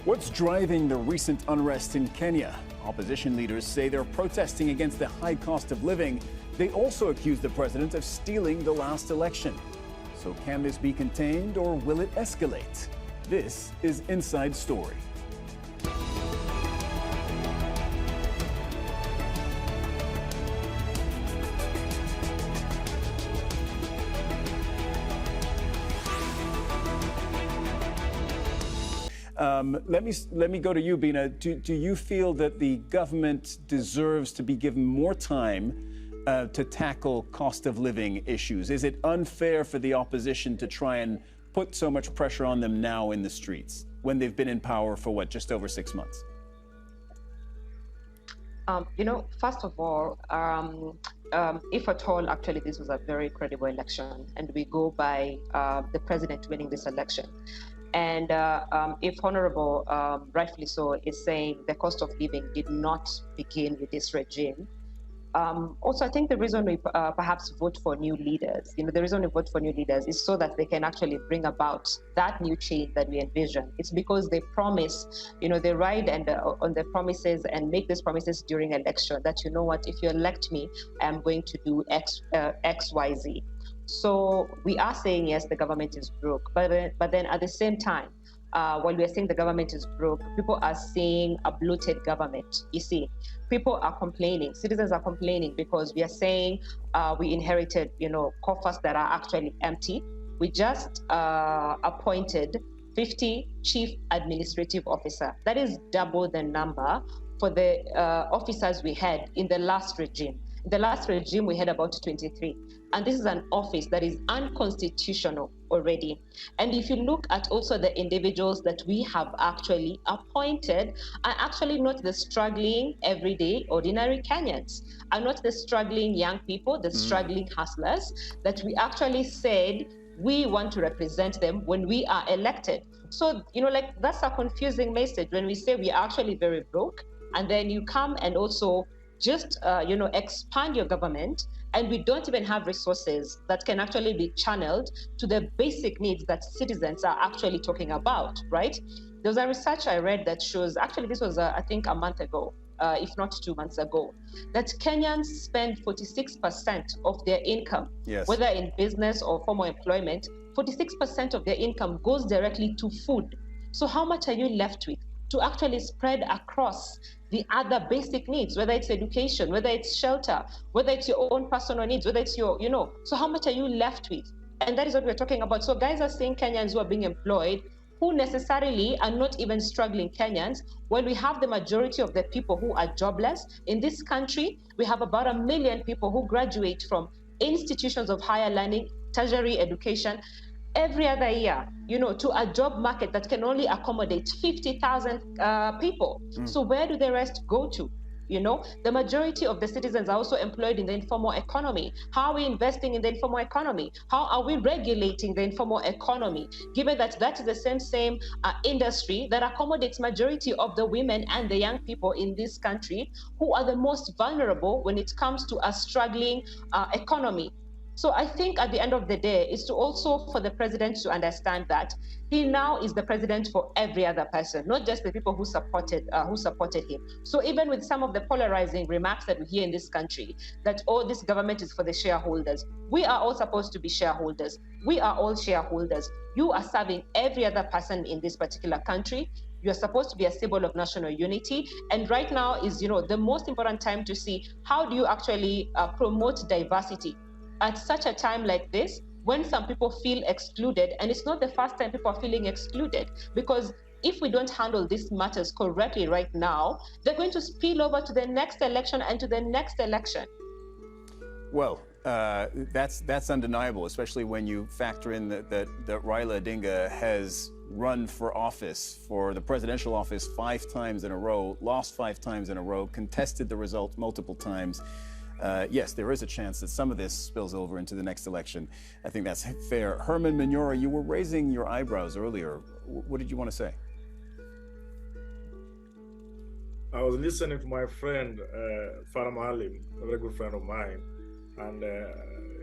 What's driving the recent unrest in Kenya? Opposition leaders say they're protesting against the high cost of living. They also accuse the president of stealing the last election. So can this be contained or will it escalate? This is Inside Story. Let me go to you, Bina. Do you feel that the government deserves to be given more time to tackle cost of living issues? Is it unfair for the opposition to try and put so much pressure on them now in the streets when they've been in power for what, just over 6 months? First of all, if at all, actually, this was a very credible election, and we go by the president winning this election. And if Honorable, rightfully so, is saying the cost of living did not begin with this regime. Also, I think the reason we perhaps vote for new leaders, the reason we vote for new leaders is so that they can actually bring about that new change that we envision. It's because they promise, they ride and on their promises and make these promises during election that, you know what, if you elect me, I'm going to do X, Y, Z. So we are saying, yes, the government is broke, but then at the same time, while we are saying the government is broke, people are seeing a bloated government. You see, people are complaining, citizens are complaining because we are saying we inherited, coffers that are actually empty. We just appointed 50 chief administrative officer. That is double the number for the officers we had in the last regime. In the last regime, we had about 23. And this is an office that is unconstitutional already. And if you look at also the individuals that we have actually appointed are actually not the struggling, everyday, ordinary Kenyans, are not the struggling young people, the struggling hustlers that we actually said we want to represent them when we are elected. So, that's a confusing message when we say we are actually very broke, and then you come and also just, expand your government, and we don't even have resources that can actually be channeled to the basic needs that citizens are actually talking about, right? There's a research I read that shows, actually this was, I think, a month ago, if not 2 months ago, that Kenyans spend 46% of their income, yes, whether in business or formal employment, 46% of their income goes directly to food. So how much are you left with to actually spread across the other basic needs, whether it's education, whether it's shelter, whether it's your own personal needs, whether it's your, so how much are you left with? And that is what we're talking about. So guys are saying Kenyans who are being employed, who necessarily are not even struggling Kenyans, when we have the majority of the people who are jobless. In this country, we have about 1 million people who graduate from institutions of higher learning, tertiary education, every other year, to a job market that can only accommodate 50,000 people. So where do the rest go to? The majority of the citizens are also employed in the informal economy. How are we investing in the informal economy? How are we regulating the informal economy, given that that is the same industry that accommodates majority of the women and the young people in this country who are the most vulnerable when it comes to a struggling economy? So I think at the end of the day is to also for the president to understand that he now is the president for every other person, not just the people who supported him. So even with some of the polarizing remarks that we hear in this country, that this government is for the shareholders, we are all supposed to be shareholders. We are all shareholders. You are serving every other person in this particular country. You're supposed to be a symbol of national unity. And right now is, the most important time to see how do you actually promote diversity at such a time like this, when some people feel excluded. And it's not the first time people are feeling excluded, because if we don't handle these matters correctly right now, they're going to spill over to the next election and to the next election. Well, that's undeniable, especially when you factor in that Raila Odinga has run for office, for the presidential office 5 times in a row, lost 5 times in a row, contested the result multiple times. Yes, there is a chance that some of this spills over into the next election. I think that's fair. Herman Manyora, you were raising your eyebrows earlier. What did you want to say? I was listening to my friend, Farah Maalim, a very good friend of mine, and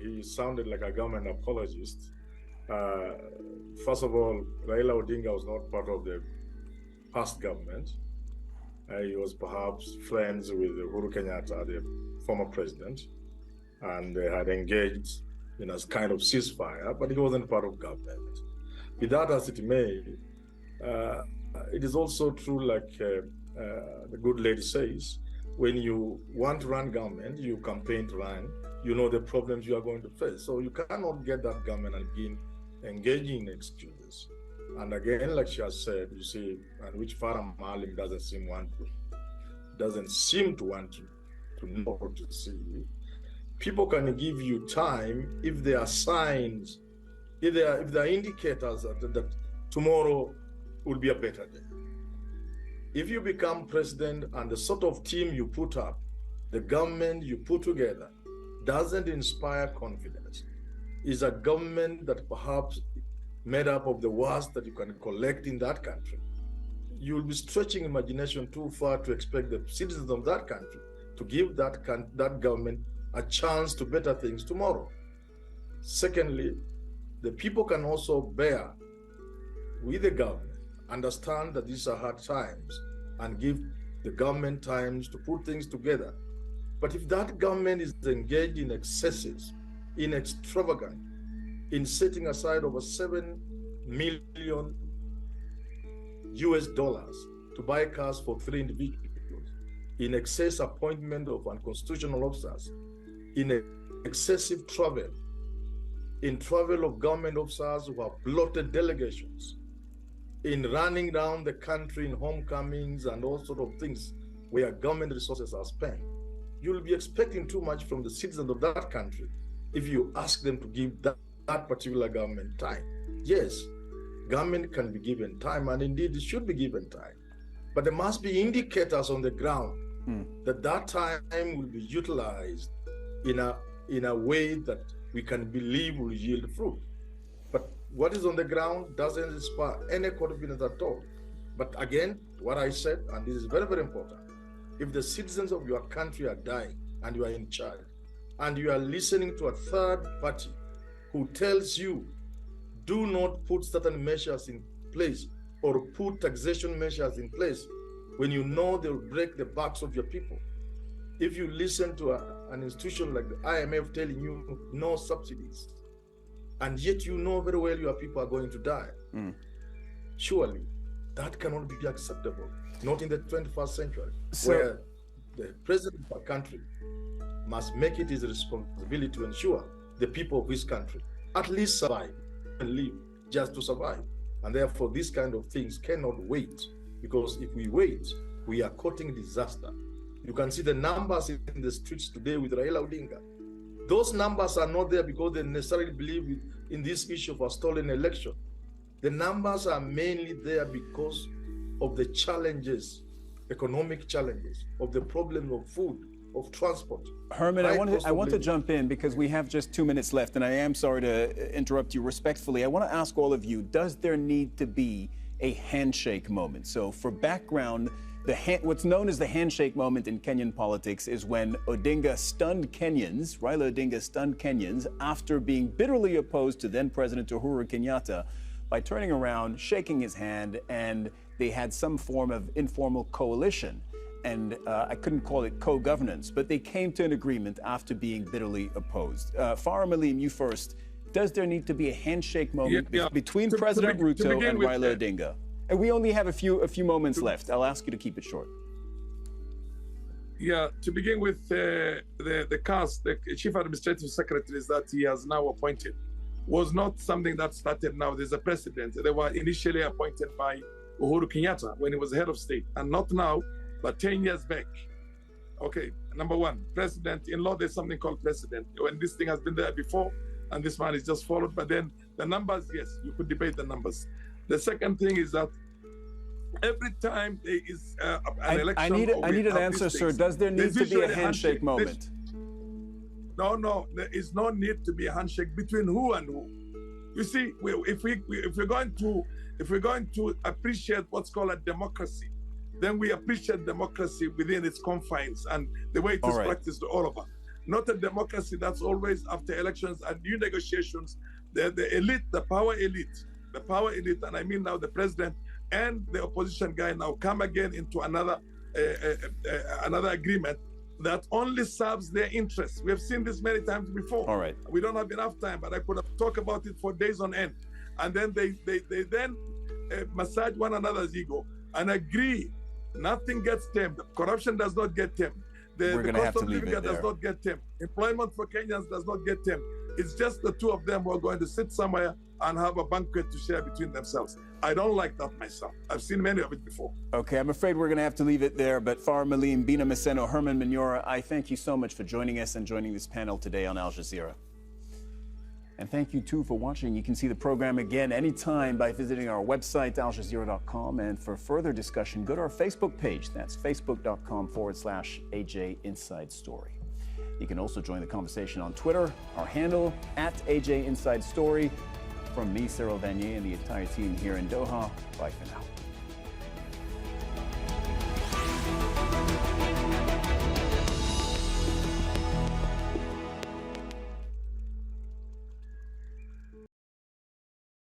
he sounded like a government apologist. First of all, Raila Odinga was not part of the past government. He was perhaps friends with Uhuru Kenyatta, the former president, and they had engaged in a kind of ceasefire, but he wasn't part of government. Be that as it may, it is also true, like the good lady says, when you want to run government, you campaign to run, you know the problems you are going to face. So you cannot get that government and begin engaging in excuses. And again, like she has said, you see, and which Farah Maalim doesn't seem to want to know or to see. People can give you time if there are signs, if there are indicators that tomorrow will be a better day. If you become president and the sort of team you put up, the government you put together, doesn't inspire confidence, is a government that perhaps made up of the worst that you can collect in that country, you will be stretching imagination too far to expect the citizens of that country to give that government a chance to better things tomorrow. Secondly, the people can also bear with the government, understand that these are hard times, and give the government times to put things together. But if that government is engaged in excesses, in extravagant, in setting aside over $7 million to buy cars for 3 individuals, in excess appointment of unconstitutional officers, in excessive travel, in travel of government officers who have bloated delegations, in running down the country in homecomings and all sort of things where government resources are spent, you'll be expecting too much from the citizens of that country if you ask them to give that particular government time. Yes, government can be given time, and indeed it should be given time. But there must be indicators on the ground that time will be utilized in a way that we can believe will yield fruit. But what is on the ground doesn't inspire any confidence at all. But again, what I said, and this is very, very important, if the citizens of your country are dying and you are in charge, and you are listening to a third party who tells you, do not put certain measures in place or put taxation measures in place when you know they'll break the backs of your people. If you listen to an institution like the IMF telling you no subsidies, and yet you know very well your people are going to die, surely that cannot be acceptable, not in the 21st century, where the president of a country must make it his responsibility to ensure the people of his country at least survive and live just to survive. And therefore, these kind of things cannot wait, because if we wait, we are courting disaster. You can see the numbers in the streets today with Raila Odinga. Those numbers are not there because they necessarily believe in this issue of a stolen election. The numbers are mainly there because of the challenges, economic challenges, of the problem of food, of transport. Herman, I want to jump in because we have just 2 minutes left, and I am sorry to interrupt you respectfully. I want to ask all of you, does there need to be a handshake moment? So for background, what's known as the handshake moment in Kenyan politics is when Odinga stunned Kenyans, Raila Odinga stunned Kenyans after being bitterly opposed to then President Uhuru Kenyatta by turning around, shaking his hand, and they had some form of informal coalition. And I couldn't call it co-governance, but they came to an agreement after being bitterly opposed. Farah Maalim, you first. Does there need to be a handshake moment between President Ruto and Raila Odinga? And we only have a few moments left. I'll ask you to keep it short. Yeah, to begin with, the CAS, the Chief Administrative Secretaries that he has now appointed, was not something that started now. There's a precedent. They were initially appointed by Uhuru Kenyatta when he was head of state, and not now, but 10 years back. Okay, number one, president. In law, there's something called precedent. When this thing has been there before, and this man is just followed, but then the numbers, yes, you could debate the numbers. The second thing is that every time there is an election... I need an answer, sir. Does there need to be a handshake moment? No, there is no need to be a handshake between who and who. You see, if we're going to appreciate what's called a democracy, then we appreciate democracy within its confines and the way it is practiced all over. Not a democracy that's always after elections and new negotiations. The elite, the power elite, and I mean now the president and the opposition guy now come again into another agreement that only serves their interests. We have seen this many times before. All right. We don't have enough time, but I could have talked about it for days on end. And then they then massage one another's ego and agree. Nothing gets tamed. Corruption does not get tamed. The cost of living does not get tamed. Employment for Kenyans does not get tamed. It's just the two of them who are going to sit somewhere and have a banquet to share between themselves. I don't like that myself. I've seen many of it before. Okay, I'm afraid we're going to have to leave it there. But Far Malim, Bina Maseno, Herman Manyora, I thank you so much for joining us and joining this panel today on Al Jazeera. And thank you, too, for watching. You can see the program again anytime by visiting our website, aljazeera.com. And for further discussion, go to our Facebook page. That's facebook.com/AJ Inside Story. You can also join the conversation on Twitter, our handle, @AJ Inside Story. From me, Cyril Vanier, and the entire team here in Doha, bye for now.